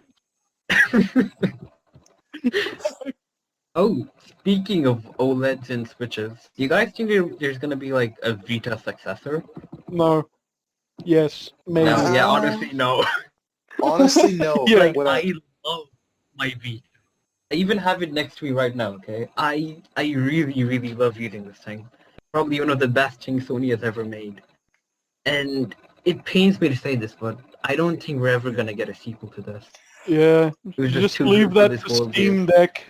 Oh, speaking of OLEDs and Switches, do you guys think there's gonna be like a Vita successor? No. Yes. Maybe. No, yeah, Uh, honestly, no. Honestly, no. Yeah. Like, What I- I love my Vita. I even have it next to me right now, okay? I really, really love using this thing. Probably one of the best things Sony has ever made. And it pains me to say this, but I don't think we're ever gonna get a sequel to this. Yeah, It was just too leave good for that this to world Steam game. Deck.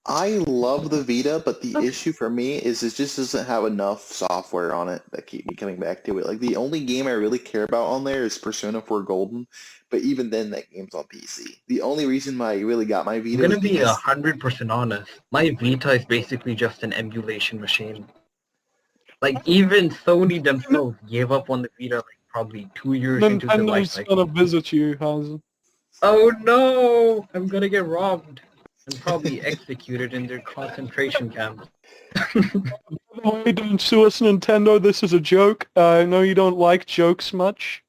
I love the Vita, but the Okay. issue for me is it just doesn't have enough software on it that keep me coming back to it. Like the only game I really care about on there is Persona 4 Golden, but even then that game's on PC. The only reason why I really got my I'm Vita gonna was be because 100% honest. My Vita is basically just an emulation machine. Like even Sony themselves gave up on the Vita like probably 2 years into the life Nintendo's cycle. gonna visit you, Hazen. Oh no! I'm gonna get robbed and probably executed in their concentration camps. By the way, don't sue us, Nintendo. This is a joke. I know you don't like jokes much.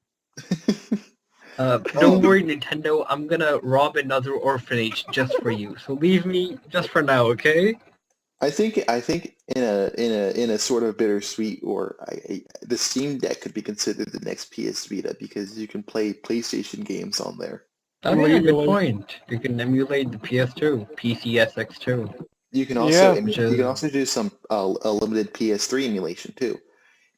Don't worry, Nintendo. I'm gonna rob another orphanage just for you. So leave me just for now, okay? I think in a sort of bittersweet the Steam Deck could be considered the next PS Vita because you can play PlayStation games on there. Oh yeah, good Legally. point. You can emulate the PS2, PCSX2, You can Yeah. also which you can is also do some a limited PS3 emulation too,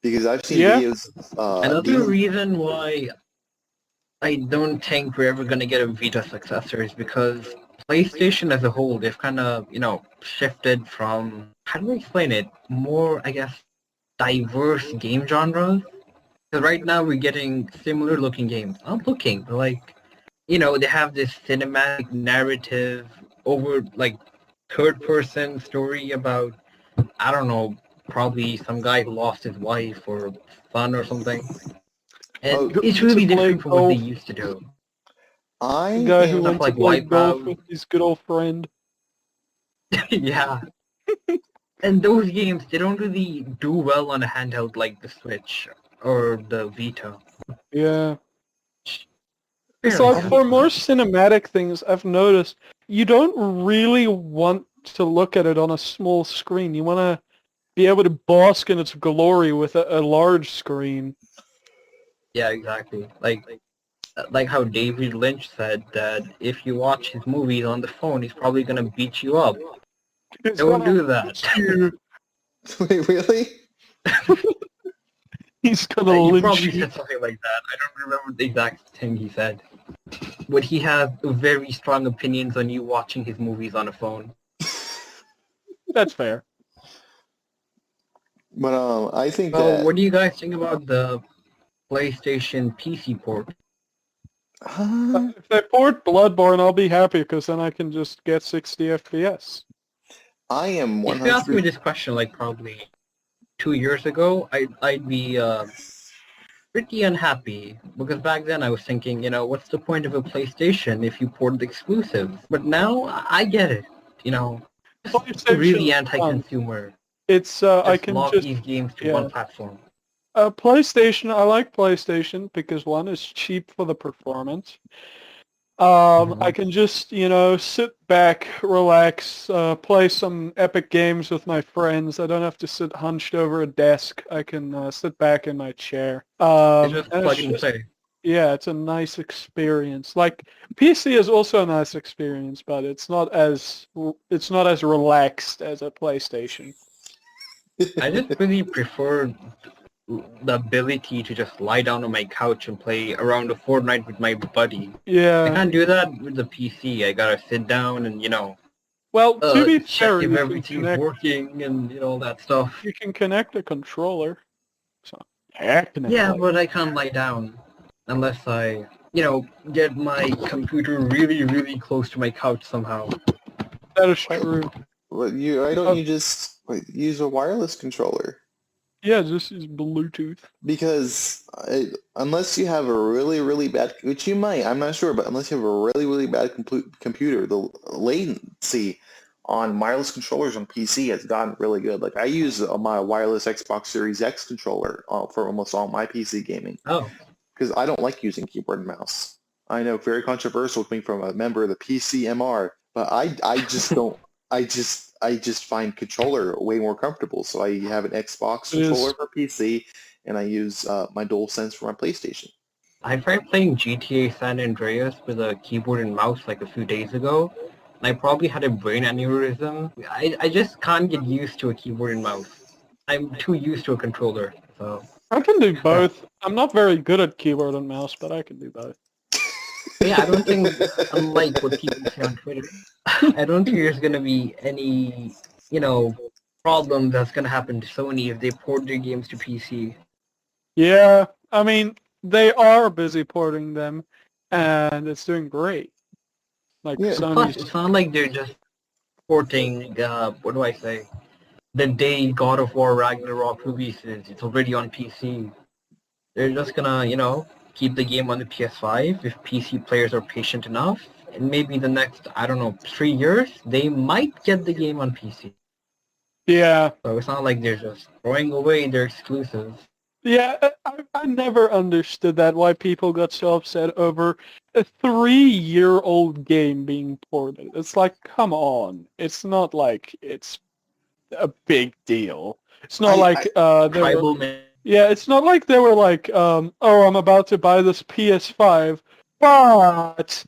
because I've seen Yeah. videos. another reason why I don't think we're ever gonna get a Vita successor is because PlayStation as a whole, they've kind of, shifted from, how do I explain it, more, I guess, diverse game genres. Because right now we're getting similar looking games. Not looking, but like, they have this cinematic narrative over, like, third person story about, I don't know, probably some guy who lost his wife or son or something. Oh, And Who it's went to really play different from what they golf? used to do. I The guy who am. Stuff went to like play golf Wipeout. with his good old friend. Yeah. And those games, they don't really do well on a handheld like the Switch or the Vita. Yeah. It's Very like sad. for more cinematic things, I've noticed you don't really want to look at it on a small screen. You want to be able to bask in its glory with a large screen. Yeah, exactly. Like how David Lynch said that if you watch his movies on the phone, he's probably gonna beat you up. It's Don't gonna do that. you. Wait, really? He's gonna He lynch probably you. said something like that. I don't remember the exact thing he said. But he has very strong opinions on you watching his movies on a phone. That's fair. But I think So that what do you guys think about the PlayStation PC port? If they port Bloodborne, I'll be happy because then I can just get 60 FPS. I am If you asked me 100. this question like probably 2 years ago, I'd be pretty unhappy because back then I was thinking, what's the point of a PlayStation if you port the exclusives? But now I get it. Just really PlayStation, anti-consumer. it's I Just can lock just these games to one yeah. platform. PlayStation. I like PlayStation because one is cheap for the performance. I can just, sit back, relax, play some epic games with my friends. I don't have to sit hunched over a desk. I can sit back in my chair. It's just And plug and play. yeah, it's a nice experience. Like PC is also a nice experience, but it's not as relaxed as a PlayStation. I just really prefer the ability to just lie down on my couch and play around a Fortnite with my buddy. I Yeah. can't do that with the PC. I gotta sit down and, Well, to be check fair, if everything's working and, all that stuff. you can connect a controller. So technically. Yeah, but I can't lie down unless I, get my computer really, really close to my couch somehow. That is true. Why don't you just use a wireless controller? Yeah, just use Bluetooth. Because unless you have a really, really bad, which you might, I'm not sure, but unless you have a really, really bad computer, the latency on wireless controllers on PC has gotten really good. Like I use my wireless Xbox Series X controller for almost all my PC gaming. Oh. Because I don't like using keyboard and mouse. I know, very controversial coming from a member of the PCMR, but I just don't. I just find controller way more comfortable. So I have an Xbox controller for PC, and I use my DualSense for my PlayStation. I tried playing GTA San Andreas with a keyboard and mouse like a few days ago, and I probably had a brain aneurysm. I just can't get used to a keyboard and mouse. I'm too used to a controller, so... I can do both. I'm not very good at keyboard and mouse, but I can do both. Yeah, I don't think, unlike what people say on Twitter, I don't think there's gonna be any, problem that's gonna happen to Sony if they port their games to PC. Yeah, I mean, they are busy porting them, and it's doing great. Like Yeah. And plus, Sony's. it's not like they're just porting, what do I say? The day God of War Ragnarok releases, it's already on PC. They're just gonna, keep the game on the PS5 if PC players are patient enough. And maybe the next, I don't know, 3 years, they might get the game on PC. Yeah, So it's not like they're just throwing away their exclusives. yeah. I never understood that. Why people got so upset over a 3-year-old game being ported. It's like, come on. It's not like it's a big deal. It's not like they were. Tribal man. Yeah, it's not like they were like, oh, I'm about to buy this PS5, but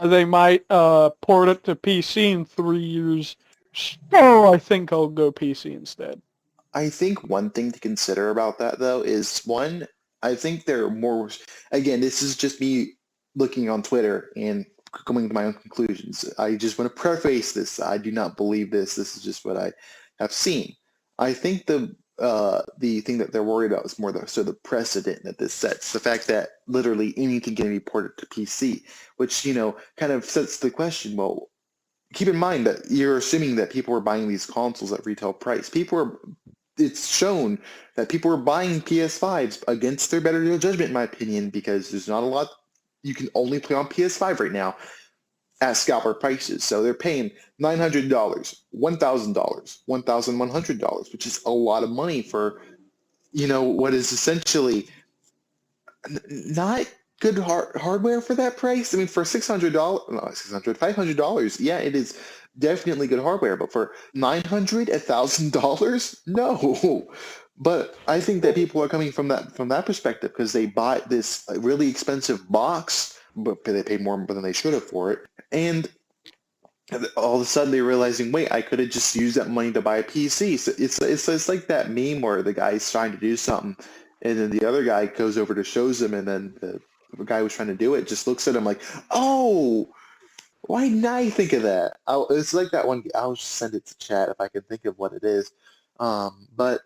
they might port it to PC in 3 years. So I think I'll go PC instead. I think one thing to consider about that, though, is one, I think there are more, again, this is just me looking on Twitter and coming to my own conclusions. I just want to preface this. I do not believe this. This is just what I have seen. I think the thing that they're worried about is more the precedent that this sets. The fact that literally anything can be ported to PC, which, kind of sets the question, well, keep in mind that you're assuming that people are buying these consoles at retail price. It's shown that people are buying PS5s against their better judgment, in my opinion, because there's not a lot you can only play on PS5 right now at scalper prices. So they're paying $900, $1,000, $1,100, which is a lot of money for, what is essentially not good hardware for that price. I mean, for $600, no, $500, yeah, it is definitely good hardware, but for $900, $1,000, no. But I think that people are coming from that perspective because they bought this really expensive box, but they paid more than they should have for it, and all of a sudden they're realizing, wait, I could have just used that money to buy a PC. So it's like that meme where the guy's trying to do something, and then the other guy goes over to shows him, and then the guy who's trying to do it just looks at him like, oh, why didn't I think of that? It's like that one. I'll just send it to chat if I can think of what it is. But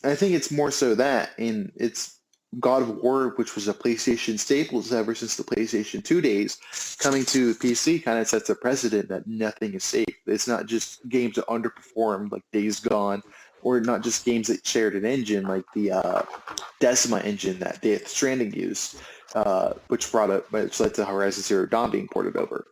I think it's more so that, and it's God of War, which was a PlayStation staple ever since the PlayStation 2 days, coming to PC kind of sets a precedent that nothing is safe. It's not just games that underperformed like Days Gone, or not just games that shared an engine like the Decima engine that Death Stranding used, which led to Horizon Zero Dawn being ported over.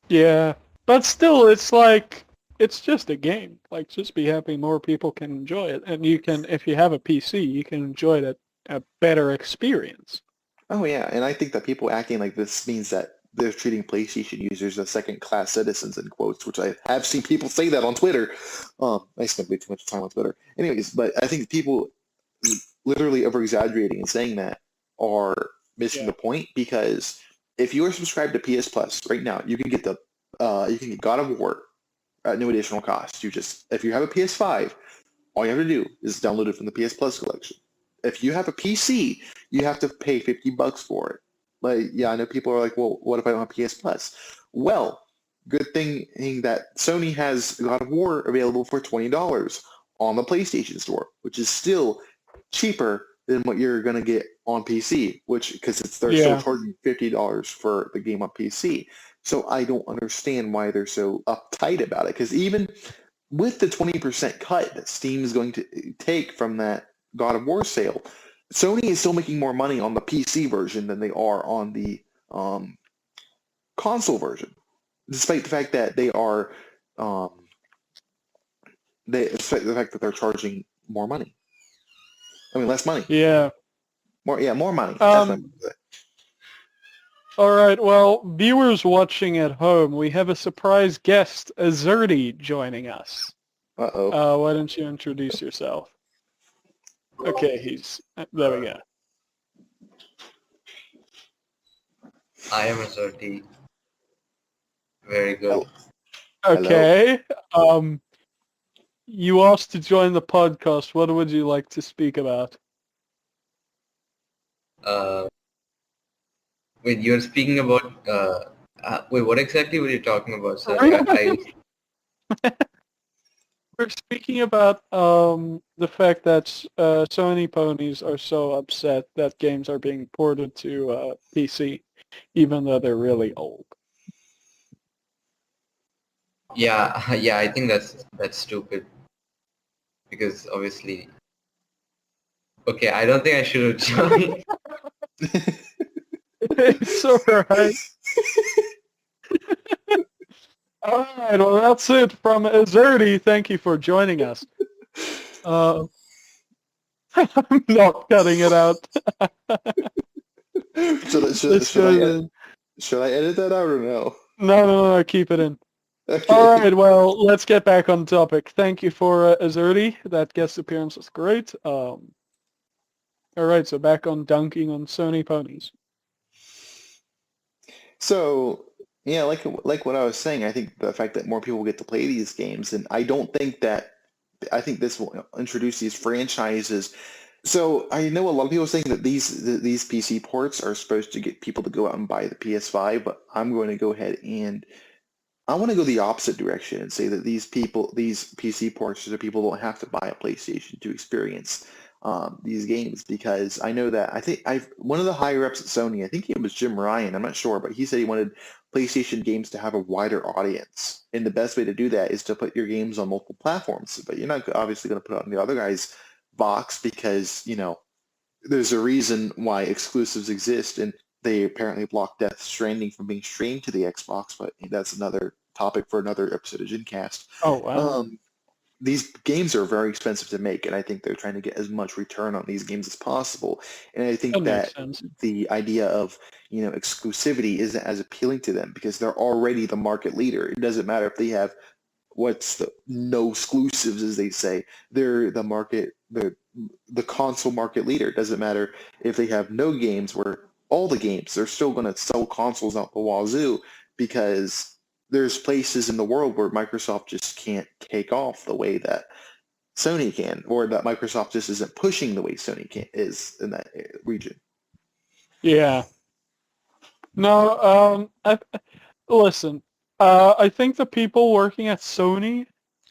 Yeah, but still, it's like, it's just a game. Like, just be happy more people can enjoy it. And you can, if you have a PC, you can enjoy it a better experience. Oh yeah, and I think that people acting like this means that they're treating PlayStation users as second-class citizens, in quotes, which I have seen people say that on Twitter. I spend way too much time on Twitter. Anyways, but I think people literally over-exaggerating and saying that are missing the point, because if you are subscribed to PS Plus right now, you can get God of War at no additional cost. If you have a PS5, all you have to do is download it from the PS Plus collection. If you have a PC, you have to pay $50 for it. Like, yeah, I know people are like, well, what if I don't have PS Plus? Well, good thing that Sony has God of War available for $20 on the PlayStation Store, which is still cheaper than what you're gonna get on PC, because they're still charging $50 for the game on PC. So I don't understand why they're so uptight about it. Because even with the 20% cut that Steam is going to take from that God of War sale, Sony is still making more money on the PC version than they are on the console version, despite the fact that despite the fact that they're charging more money. I mean, less money. Yeah. More money. That's what I'm saying. All right, well, viewers watching at home, we have a surprise guest, Azerty, joining us. Uh-oh. Why don't you introduce yourself? Okay, there we go. I am Azerty. Very good. Okay. You asked to join the podcast. What would you like to speak about? Wait, you're speaking about wait, what exactly were you talking about? Sorry, We're speaking about the fact that Sony ponies are so upset that games are being ported to PC, even though they're really old. yeah, yeah, I think that's stupid because obviously. Okay, I don't think I should have joined. It's alright. Alright, well that's it from Azerty. Thank you for joining us. I'm not cutting it out. This goes in. Should I edit that out or no? No, keep it in. Okay. Alright, well, let's get back on topic. Thank you for Azerty. That guest appearance was great. Alright, so back on dunking on Sony ponies. So yeah, like what I was saying, I think the fact that more people get to play these games, and I think this will introduce these franchises. So I know a lot of people saying that these PC ports are supposed to get people to go out and buy the PS5, but I'm going to go ahead and I want to go the opposite direction and say that these PC ports, so people don't have to buy a PlayStation to experience these games, because I know that one of the higher ups at Sony, I think it was Jim Ryan, I'm not sure, but he said he wanted PlayStation games to have a wider audience, and the best way to do that is to put your games on multiple platforms. But you're not obviously going to put it on the other guy's box because there's a reason why exclusives exist, and they apparently blocked Death Stranding from being streamed to the Xbox, but that's another topic for another episode of Jincast. Oh, wow. These games are very expensive to make, and I think they're trying to get as much return on these games as possible. And I think That makes that sense. the idea of exclusivity isn't as appealing to them because they're already the market leader. It doesn't matter if they have no exclusives, as they say. They're the console market leader. It doesn't matter if they have no games, where all the games, they're still going to sell consoles out the wazoo, because there's places in the world where Microsoft just can't take off the way that Sony can, or that Microsoft just isn't pushing the way Sony is in that region. Yeah. No, listen, I think the people working at Sony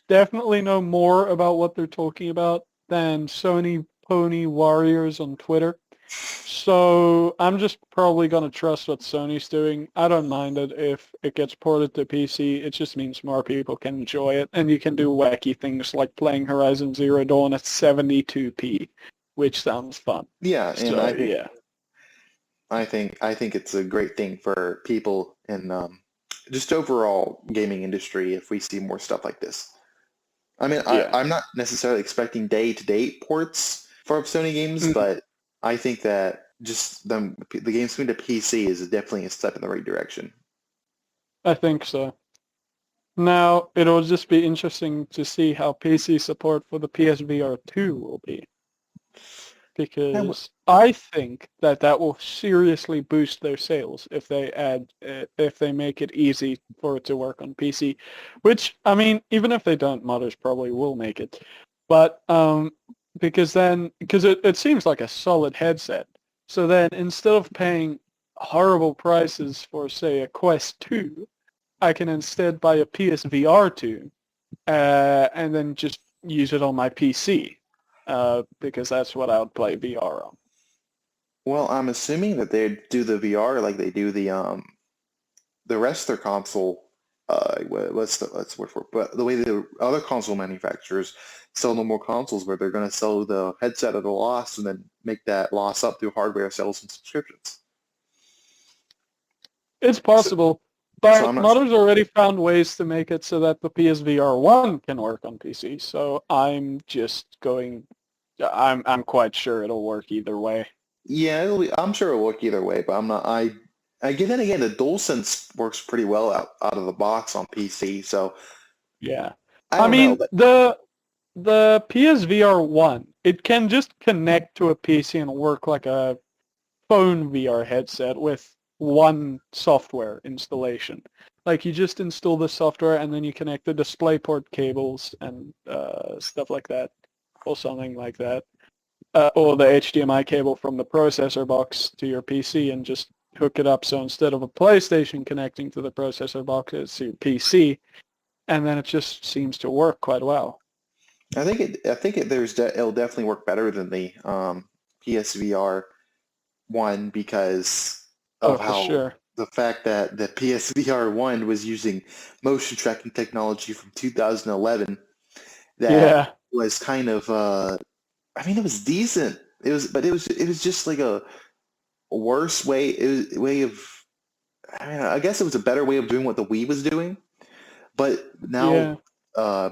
definitely know more about what they're talking about than Sony pony warriors on Twitter. So I'm just probably going to trust what Sony's doing. I don't mind it if it gets ported to PC. It just means more people can enjoy it. And you can do wacky things like playing Horizon Zero Dawn at 72p, which sounds fun. Yeah, and So, I think it's a great thing for people in just overall gaming industry if we see more stuff like this. I mean, Yeah. I'm not necessarily expecting day-to-day ports for Sony games, but I think that just the games coming to PC is definitely a step in the right direction. I think so. Now, it'll just be interesting to see how PC support for the PSVR 2 will be. Because I think that will seriously boost their sales if they make it easy for it to work on PC. Which, I mean, even if they don't, modders probably will make it. But because it seems like a solid headset. So then instead of paying horrible prices for, say, a Quest 2, I can instead buy a PSVR 2 and then just use it on my PC because that's what I would play VR on. Well, I'm assuming that they'd do the VR like they do the rest of their console. What's the word for it? But the way the other console manufacturers sell no more consoles, where they're going to sell the headset at a loss and then make that loss up through hardware sales and subscriptions. It's possible, so but I'm not modders already found ways to make it so that the PSVR 1 can work on PC. So I'm quite sure it'll work either way. Yeah, I'm sure it'll work either way, but I'm not. Then again, the DualSense works pretty well out of the box on PC. So Yeah, I mean, the PSVR 1, it can just connect to a PC and work like a phone VR headset with one software installation. Like you just install the software and then you connect the DisplayPort cables and stuff like that, or something like that. or the HDMI cable from the processor box to your PC and just hook it up. So instead of a PlayStation connecting to the processor box, it's your PC, and then it just seems to work quite well. I think it'll definitely work better than the PSVR 1 because Oh, of for how sure. the fact that the PSVR 1 was using motion tracking technology from 2011 that Yeah. was kind of I mean it was decent. It was just like a worse way of I mean I guess it was a better way of doing what the Wii was doing. But now Yeah.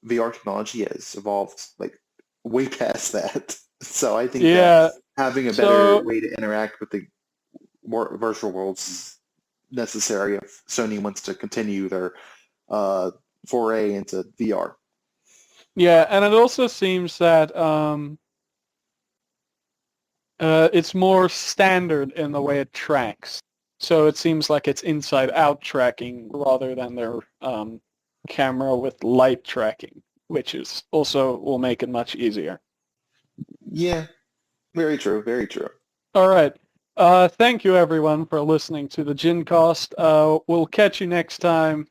VR technology has evolved like way past that. So I think that Yeah. having a better So way to interact with the virtual worlds is necessary if Sony wants to continue their foray into VR. yeah, and it also seems that it's more standard in the way it tracks. So it seems like it's inside-out tracking rather than their camera with light tracking, which is also will make it much easier. Yeah, very true, very true. All right. Thank you, everyone, for listening to the Jincast. We'll catch you next time.